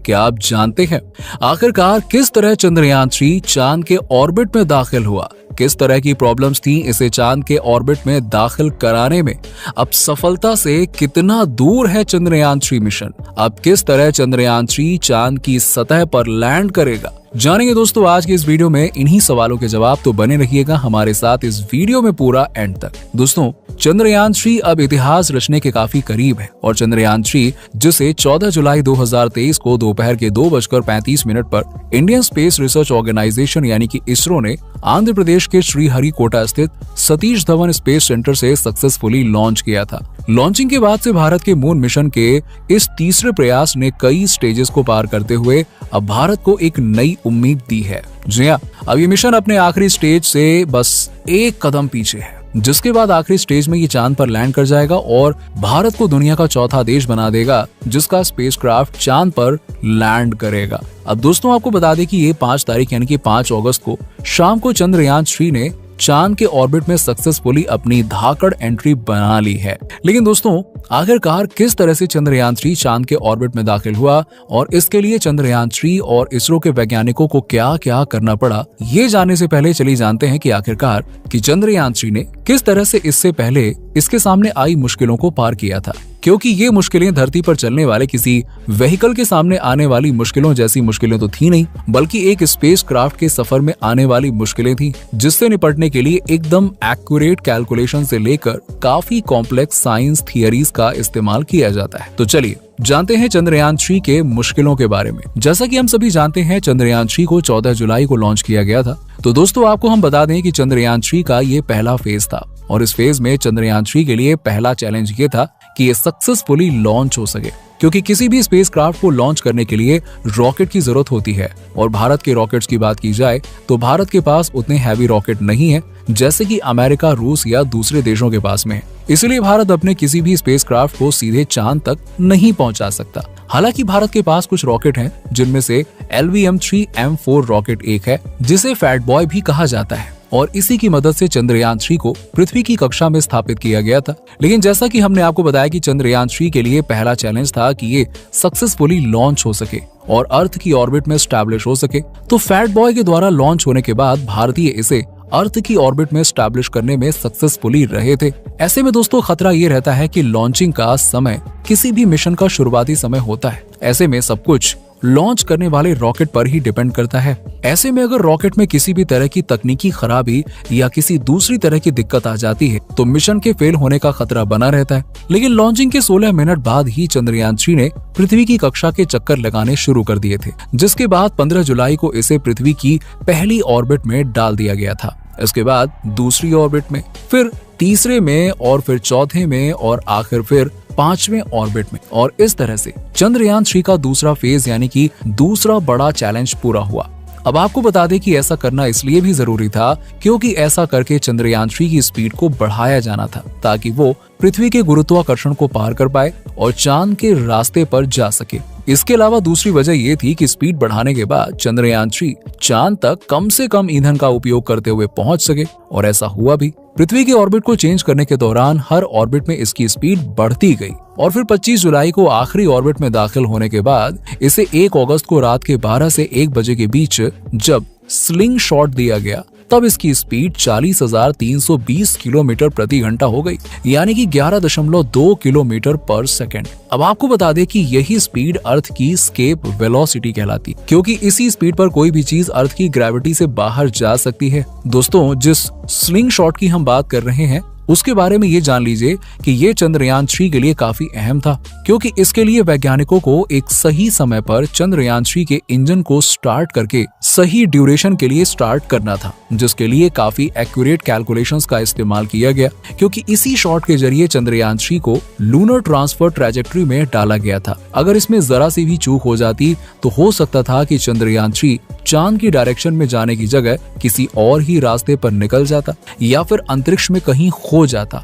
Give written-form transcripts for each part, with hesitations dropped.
क्या आप जानते हैं आखिरकार किस तरह चंद्रयान 3 चांद के ऑर्बिट में दाखिल हुआ? किस तरह की प्रॉब्लम्स थी इसे चांद के ऑर्बिट में दाखिल कराने में? अब सफलता से कितना दूर है चंद्रयान 3 मिशन? अब किस तरह चंद्रयान 3 चांद की सतह पर लैंड करेगा? जानेंगे दोस्तों आज के इस वीडियो में इन्हीं सवालों के जवाब। तो बने रहिएगा हमारे साथ इस वीडियो में पूरा एंड तक। दोस्तों चंद्रयान 3 अब इतिहास रचने के काफी करीब है और चंद्रयान 3 जिसे 14 जुलाई 2023 को दोपहर के 2:35 पर इंडियन स्पेस रिसर्च ऑर्गेनाइजेशन यानी कि इसरो ने आंध्र प्रदेश के श्रीहरिकोटा स्थित सतीश धवन स्पेस सेंटर से सक्सेसफुली लॉन्च किया था। लॉन्चिंग के बाद से भारत के मून मिशन के इस तीसरे प्रयास ने कई स्टेजेस को पार करते हुए अब भारत को एक नई उम्मीद दी है। जी हाँ, अब ये मिशन अपने आखिरी स्टेज से बस एक कदम पीछे है, जिसके बाद आखिरी स्टेज में ये चांद पर लैंड कर जाएगा और भारत को दुनिया का चौथा देश बना देगा जिसका स्पेसक्राफ्ट चांद पर लैंड करेगा। अब दोस्तों आपको बता दें कि ये 5 तारीख यानी कि 5 अगस्त को शाम को चंद्रयान 3 ने चांद के ऑर्बिट में सक्सेसफुली अपनी धाकड़ एंट्री बना ली है। लेकिन दोस्तों आखिरकार किस तरह से चंद्रयान 3 चांद के ऑर्बिट में दाखिल हुआ और इसके लिए चंद्रयान 3 और इसरो के वैज्ञानिकों को क्या क्या करना पड़ा, ये जानने से पहले चलिए जानते हैं कि आखिरकार कि चंद्रयान 3 ने किस तरह से इससे पहले इसके सामने आई मुश्किलों को पार किया था। क्योंकि ये मुश्किलें धरती पर चलने वाले किसी व्हीकल के सामने आने वाली मुश्किलों जैसी मुश्किलें तो थी नहीं, बल्कि एक स्पेस क्राफ्ट के सफर में आने वाली मुश्किलें थी, जिससे निपटने के लिए एकदम एक्यूरेट कैलकुलेशन से लेकर काफी कॉम्प्लेक्स साइंस थियरीज का इस्तेमाल किया जाता है। तो चलिए जानते हैं चंद्रयान 3 के मुश्किलों के बारे में। जैसा कि हम सभी जानते हैं चंद्रयान 3 को 14 जुलाई को लॉन्च किया गया था। तो दोस्तों आपको हम बता दें कि चंद्रयान 3 का ये पहला फेज था और इस फेज में चंद्रयान 3 के लिए पहला चैलेंज ये था कि ये सक्सेसफुली लॉन्च हो सके, क्योंकि किसी भी स्पेसक्राफ्ट को लॉन्च करने के लिए रॉकेट की जरूरत होती है और भारत के रॉकेट्स की बात की जाए तो भारत के पास उतने हैवी रॉकेट नहीं है जैसे कि अमेरिका, रूस या दूसरे देशों के पास में है। इसलिए भारत अपने किसी भी स्पेसक्राफ्ट को सीधे चांद तक नहीं पहुंचा सकता। हालांकि भारत के पास कुछ रॉकेट हैं जिनमें से LVM-3M4 रॉकेट एक है जिसे फैट बॉय भी कहा जाता है और इसी की मदद से चंद्रयान 3 को पृथ्वी की कक्षा में स्थापित किया गया था। लेकिन जैसा कि हमने आपको बताया कि चंद्रयान 3 के लिए पहला चैलेंज था कि ये सक्सेसफुली लॉन्च हो सके और अर्थ की ऑर्बिट में स्टैब्लिश हो सके। तो फैट बॉय के द्वारा लॉन्च होने के बाद भारतीय इसे अर्थ की ऑर्बिट में स्टैब्लिश करने में सक्सेसफुली रहे थे। ऐसे में दोस्तों खतरा ये रहता है कि लॉन्चिंग का समय किसी भी मिशन का शुरुआती समय होता है। ऐसे में सब कुछ लॉन्च करने वाले रॉकेट पर ही डिपेंड करता है। ऐसे में अगर रॉकेट में किसी भी तरह की तकनीकी खराबी या किसी दूसरी तरह की दिक्कत आ जाती है तो मिशन के फेल होने का खतरा बना रहता है। लेकिन लॉन्चिंग के 16 मिनट बाद ही चंद्रयान 3 ने पृथ्वी की कक्षा के चक्कर लगाने शुरू कर दिए थे, जिसके बाद 15 जुलाई को इसे पृथ्वी की पहली ऑर्बिट में डाल दिया गया था। इसके बाद दूसरी ऑर्बिट में, फिर तीसरे में और फिर चौथे में और आखिर फिर 5वें ऑर्बिट में। और इस तरह से चंद्रयान 3 का दूसरा फेज यानी कि दूसरा बड़ा चैलेंज पूरा हुआ। अब आपको बता दें कि ऐसा करना इसलिए भी जरूरी था क्योंकि ऐसा करके चंद्रयान 3 की स्पीड को बढ़ाया जाना था ताकि वो पृथ्वी के गुरुत्वाकर्षण को पार कर पाए और चांद के रास्ते पर जा सके। इसके अलावा दूसरी वजह ये थी कि स्पीड बढ़ाने के बाद चंद्रयान 3 चांद तक कम से कम ईंधन का उपयोग करते हुए पहुंच सके और ऐसा हुआ भी। पृथ्वी के ऑर्बिट को चेंज करने के दौरान हर ऑर्बिट में इसकी स्पीड बढ़ती गई और फिर 25 जुलाई को आखिरी ऑर्बिट में दाखिल होने के बाद इसे 1 अगस्त को रात के 12 से 1 बजे के बीच जब स्लिंग शॉट दिया गया तब इसकी स्पीड 40,320 किलोमीटर प्रति घंटा हो गई, यानी कि 11.2 किलोमीटर पर सेकंड। अब आपको बता दें कि यही स्पीड अर्थ की स्केप वेलोसिटी कहलाती, क्योंकि इसी स्पीड पर कोई भी चीज अर्थ की ग्रेविटी से बाहर जा सकती है। दोस्तों जिस स्लिंग शॉट की हम बात कर रहे हैं उसके बारे में ये जान लीजिए कि ये चंद्रयान 3 के लिए काफी अहम था, क्योंकि इसके लिए वैज्ञानिकों को एक सही समय पर चंद्रयान 3 के इंजन को स्टार्ट करके सही ड्यूरेशन के लिए स्टार्ट करना था, जिसके लिए काफी एक्यूरेट कैलकुलेशंस का इस्तेमाल किया गया, क्योंकि इसी शॉट के जरिए चंद्रयान 3 को लूनर ट्रांसफर ट्रैजेक्टरी में डाला गया था। अगर इसमें जरा सी भी चूक हो जाती तो हो सकता था कि चंद्रयान 3 चांद की डायरेक्शन में जाने की जगह किसी और ही रास्ते पर निकल जाता या फिर अंतरिक्ष में कहीं खो जाता।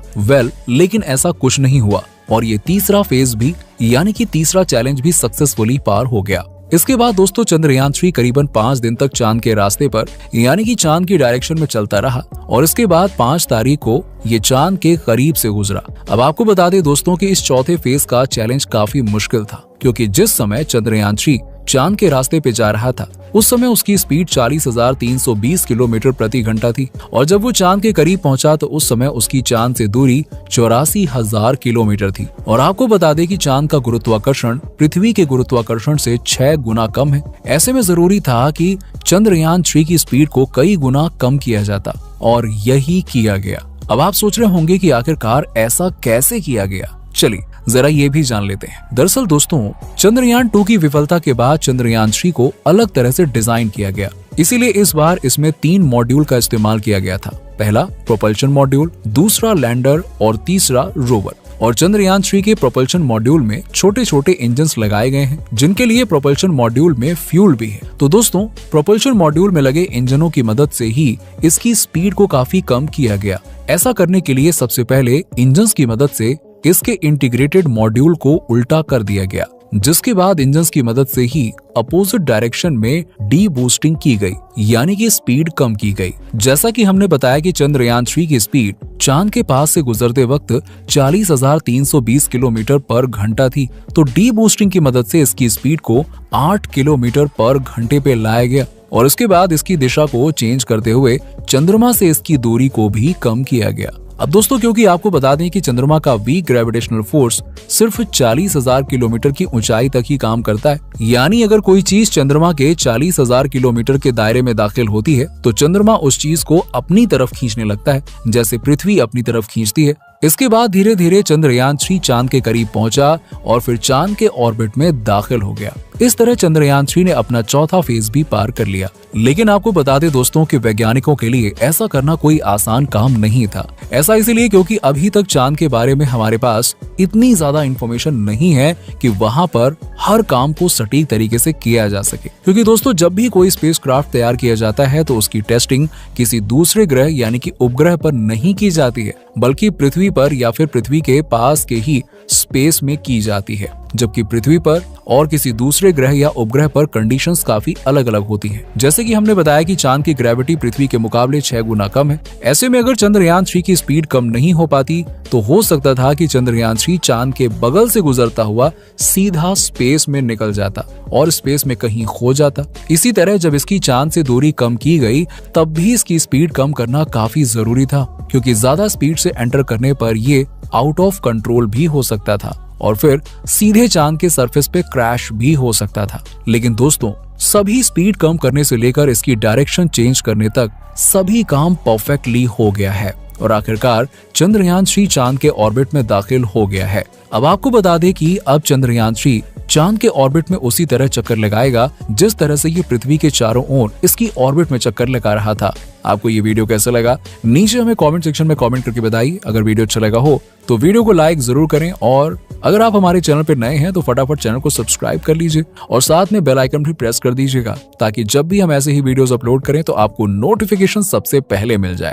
लेकिन ऐसा कुछ नहीं हुआ और ये तीसरा फेज भी यानी कि तीसरा चैलेंज भी सक्सेसफुली पार हो गया। इसके बाद दोस्तों चंद्रयान 3 करीबन 5 दिन तक चांद के रास्ते पर यानी कि चांद की डायरेक्शन में चलता रहा और इसके बाद 5 तारीख को ये चांद के करीब से गुजरा। अब आपको बता दें दोस्तों कि इस चौथे फेज का चैलेंज काफी मुश्किल था, क्योंकि जिस समय चंद्रयान 3 चांद के रास्ते पे जा रहा था। उस समय उसकी स्पीड 40,320 किलोमीटर प्रति घंटा थी और जब वो चांद के करीब पहुंचा तो उस समय उसकी चांद से दूरी 84,000 किलोमीटर थी। और आपको बता दें कि चांद का गुरुत्वाकर्षण पृथ्वी के गुरुत्वाकर्षण से 6 गुना कम है। ऐसे में जरूरी था कि चंद्रयान 3 की स्पीड को कई गुना कम किया जाता और यही किया गया। अब आप सोच रहे होंगे कि आखिरकार ऐसा कैसे किया गया। चलिए जरा ये भी जान लेते हैं। दरअसल दोस्तों, चंद्रयान 2 की विफलता के बाद चंद्रयान 3 को अलग तरह से डिजाइन किया गया। इसीलिए इस बार इसमें 3 मॉड्यूल का इस्तेमाल किया गया था। पहला प्रोपल्शन मॉड्यूल, दूसरा लैंडर और तीसरा रोवर। और चंद्रयान 3 के प्रोपल्शन मॉड्यूल में छोटे छोटे इंजन्स लगाए गए हैं जिनके लिए प्रोपल्शन मॉड्यूल में फ्यूल भी है। तो दोस्तों, प्रोपल्शन मॉड्यूल में लगे इंजनों की मदद से ही इसकी स्पीड को काफी कम किया गया। ऐसा करने के लिए सबसे पहले इंजन्स की मदद से इसके इंटीग्रेटेड मॉड्यूल को उल्टा कर दिया गया, जिसके बाद इंजन्स की मदद से ही अपोजिट डायरेक्शन में डी बूस्टिंग की गई, यानी कि स्पीड कम की गई। जैसा कि हमने बताया कि चंद्रयान 3 की स्पीड चांद के पास से गुजरते वक्त 40,320 किलोमीटर पर घंटा थी, तो डी बूस्टिंग की मदद से इसकी स्पीड को 8 किलोमीटर पर घंटे पे लाया गया और इसके बाद इसकी दिशा को चेंज करते हुए चंद्रमा से इसकी दूरी को भी कम किया गया। अब दोस्तों, क्योंकि आपको बता दें कि चंद्रमा का वीक ग्रेविटेशनल फोर्स सिर्फ 40,000 किलोमीटर की ऊंचाई तक ही काम करता है, यानी अगर कोई चीज चंद्रमा के 40,000 किलोमीटर के दायरे में दाखिल होती है तो चंद्रमा उस चीज को अपनी तरफ खींचने लगता है, जैसे पृथ्वी अपनी तरफ खींचती है। इसके बाद धीरे धीरे चंद्रयान 3 चांद के करीब पहुंचा और फिर चांद के ऑर्बिट में दाखिल हो गया। इस तरह चंद्रयान 3 ने अपना चौथा फेज भी पार कर लिया। लेकिन आपको बता दें दोस्तों कि वैज्ञानिकों के लिए ऐसा करना कोई आसान काम नहीं था। ऐसा इसलिए क्योंकि अभी तक चांद के बारे में हमारे पास इतनी ज्यादा इंफॉर्मेशन नहीं है कि वहां पर हर काम को सटीक तरीके से किया जा सके। क्योंकि दोस्तों, जब भी कोई स्पेसक्राफ्ट तैयार किया जाता है तो उसकी टेस्टिंग किसी दूसरे ग्रह यानी कि उपग्रह पर नहीं की जाती है, बल्कि पृथ्वी पर या फिर पृथ्वी के पास के ही स्पेस में की जाती है। जबकि पृथ्वी पर और किसी दूसरे ग्रह या उपग्रह पर कंडीशंस काफी अलग अलग होती हैं। जैसे कि हमने बताया कि चांद की ग्रेविटी पृथ्वी के मुकाबले 6 गुना कम है। ऐसे में अगर चंद्रयान 3 की स्पीड कम नहीं हो पाती तो हो सकता था कि चंद्रयान 3 चांद के बगल से गुजरता हुआ सीधा स्पेस में निकल जाता और स्पेस में कहीं खो जाता। इसी तरह जब इसकी चांद से दूरी कम की गई तब भी इसकी स्पीड कम करना काफी जरूरी था, क्योंकि ज्यादा स्पीड से एंटर करने पर ये आउट ऑफ कंट्रोल भी हो सकता था और फिर सीधे चांद के सरफेस पे क्रैश भी हो सकता था। लेकिन दोस्तों, सभी स्पीड कम करने से लेकर इसकी डायरेक्शन चेंज करने तक सभी काम परफेक्टली हो गया है और आखिरकार चंद्रयान 3 चांद के ऑर्बिट में दाखिल हो गया है। अब आपको बता दें कि अब चंद्रयान 3 चांद के ऑर्बिट में उसी तरह चक्कर लगाएगा जिस तरह से ये पृथ्वी के चारों ओर इसकी ऑर्बिट में चक्कर लगा रहा था। आपको ये वीडियो कैसा लगा नीचे हमें कमेंट सेक्शन में कमेंट करके बताइए। अगर वीडियो अच्छा लगा हो तो वीडियो को लाइक जरूर करें और अगर आप हमारे चैनल पर नए हैं तो फटाफट चैनल को सब्सक्राइब कर लीजिए और साथ में बेल आइकन भी प्रेस कर दीजिएगा ताकि जब भी हम ऐसे ही वीडियोस अपलोड करें तो आपको नोटिफिकेशन सबसे पहले मिल जाए।